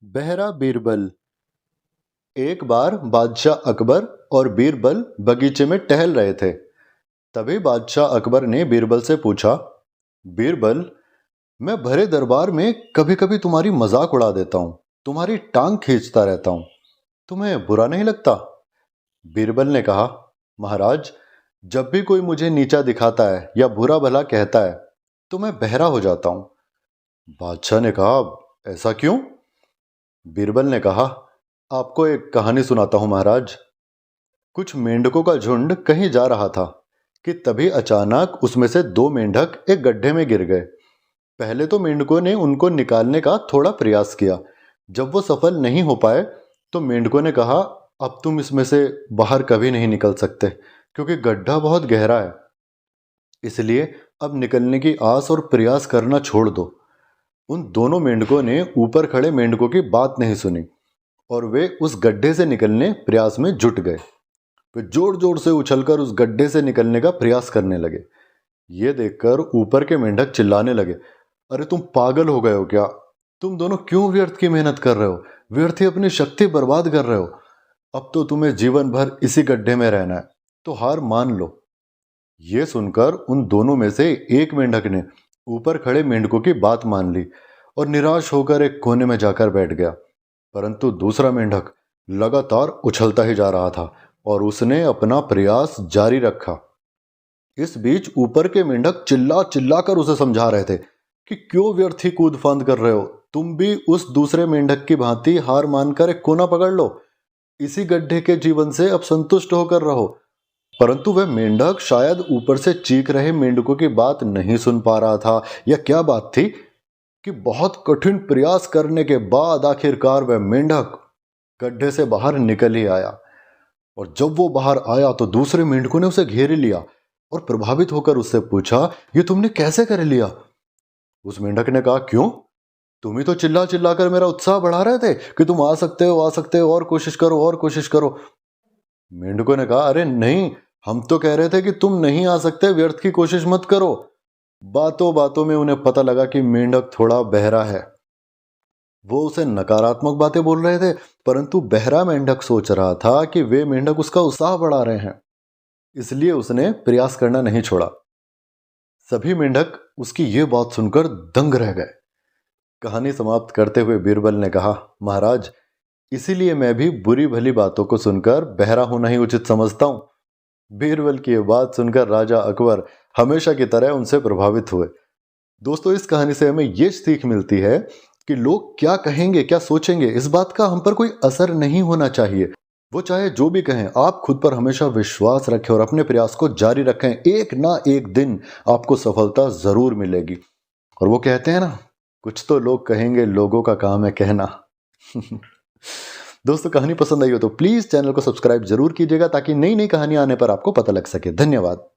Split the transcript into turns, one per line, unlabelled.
बहरा बीरबल। एक बार बादशाह अकबर और बीरबल बगीचे में टहल रहे थे। तभी बादशाह अकबर ने बीरबल से पूछा, बीरबल, मैं भरे दरबार में कभी कभी तुम्हारी मजाक उड़ा देता हूँ, तुम्हारी टांग खींचता रहता हूँ, तुम्हें बुरा नहीं लगता? बीरबल ने कहा, महाराज, जब भी कोई मुझे नीचा दिखाता है या बुरा भला कहता है तो मैं बहरा हो जाता हूँ। बादशाह ने कहा, ऐसा क्यों? बीरबल ने कहा, आपको एक कहानी सुनाता हूं महाराज। कुछ मेंढकों का झुंड कहीं जा रहा था कि तभी अचानक उसमें से दो मेंढक एक गड्ढे में गिर गए। पहले तो मेंढकों ने उनको निकालने का थोड़ा प्रयास किया। जब वो सफल नहीं हो पाए तो मेंढकों ने कहा, अब तुम इसमें से बाहर कभी नहीं निकल सकते, क्योंकि गड्ढा बहुत गहरा है। इसलिए अब निकलने की आस और प्रयास करना छोड़ दो। उन दोनों मेंढकों ने ऊपर खड़े मेंढकों की बात नहीं सुनी और वे उस गड्ढे से निकलने प्रयास में जुट गए। वे जोर जोर से उछलकर उस गड्ढे से निकलने का प्रयास करने लगे। ये देखकर ऊपर के मेंढक चिल्लाने लगे, अरे तुम पागल हो गए हो क्या? तुम दोनों क्यों व्यर्थ की मेहनत कर रहे हो? व्यर्थ ही अपनी शक्ति बर्बाद कर रहे हो। अब तो तुम्हें जीवन भर इसी गड्ढे में रहना है, तो हार मान लो। ये सुनकर उन दोनों में से एक मेंढक ने ऊपर खड़े मेंढकों की बात मान ली और निराश होकर एक कोने में जाकर बैठ गया। परंतु दूसरा मेंढक लगातार उछलता ही जा रहा था और उसने अपना प्रयास जारी रखा। इस बीच ऊपर के मेंढक चिल्ला चिल्ला कर उसे समझा रहे थे कि क्यों व्यर्थ ही कूद फांद कर रहे हो, तुम भी उस दूसरे मेंढक की भांति हार मानकर एक कोना पकड़ लो, इसी गड्ढे के जीवन से अब संतुष्ट होकर रहो। परंतु वह मेंढक शायद ऊपर से चीख रहे मेंढकों की बात नहीं सुन पा रहा था, या क्या बात थी कि बहुत कठिन प्रयास करने के बाद आखिरकार वह मेंढक गड्ढे से बाहर निकल ही आया। और जब वो बाहर आया तो दूसरे मेंढकों ने उसे घेर लिया और प्रभावित होकर उससे पूछा, ये तुमने कैसे कर लिया? उस मेंढक ने कहा, क्यों? तुम ही तो चिल्ला चिल्ला कर मेरा उत्साह बढ़ा रहे थे कि तुम आ सकते हो, आ सकते हो, और कोशिश करो, और कोशिश करो। मेंढकों ने कहा, अरे नहीं, हम तो कह रहे थे कि तुम नहीं आ सकते, व्यर्थ की कोशिश मत करो। बातों बातों में उन्हें पता लगा कि मेंढक थोड़ा बहरा है। वो उसे नकारात्मक बातें बोल रहे थे, परंतु बहरा मेंढक सोच रहा था कि वे मेंढक उसका उत्साह बढ़ा रहे हैं, इसलिए उसने प्रयास करना नहीं छोड़ा। सभी मेंढक उसकी ये बात सुनकर दंग रह गए। कहानी समाप्त करते हुए बीरबल ने कहा, महाराज, इसीलिए मैं भी बुरी भली बातों को सुनकर बहरा होना ही उचित समझता हूं। बीरबल की यह बात सुनकर राजा अकबर हमेशा की तरह उनसे प्रभावित हुए। दोस्तों, इस कहानी से हमें यह सीख मिलती है कि लोग क्या कहेंगे, क्या सोचेंगे, इस बात का हम पर कोई असर नहीं होना चाहिए। वो चाहे जो भी कहें, आप खुद पर हमेशा विश्वास रखें और अपने प्रयास को जारी रखें। एक ना एक दिन आपको सफलता जरूर मिलेगी। और वो कहते हैं ना, कुछ तो लोग कहेंगे, लोगों का काम है कहना। दोस्तों, कहानी पसंद आई हो तो प्लीज चैनल को सब्सक्राइब जरूर कीजिएगा ताकि नई नई कहानियां आने पर आपको पता लग सके। धन्यवाद।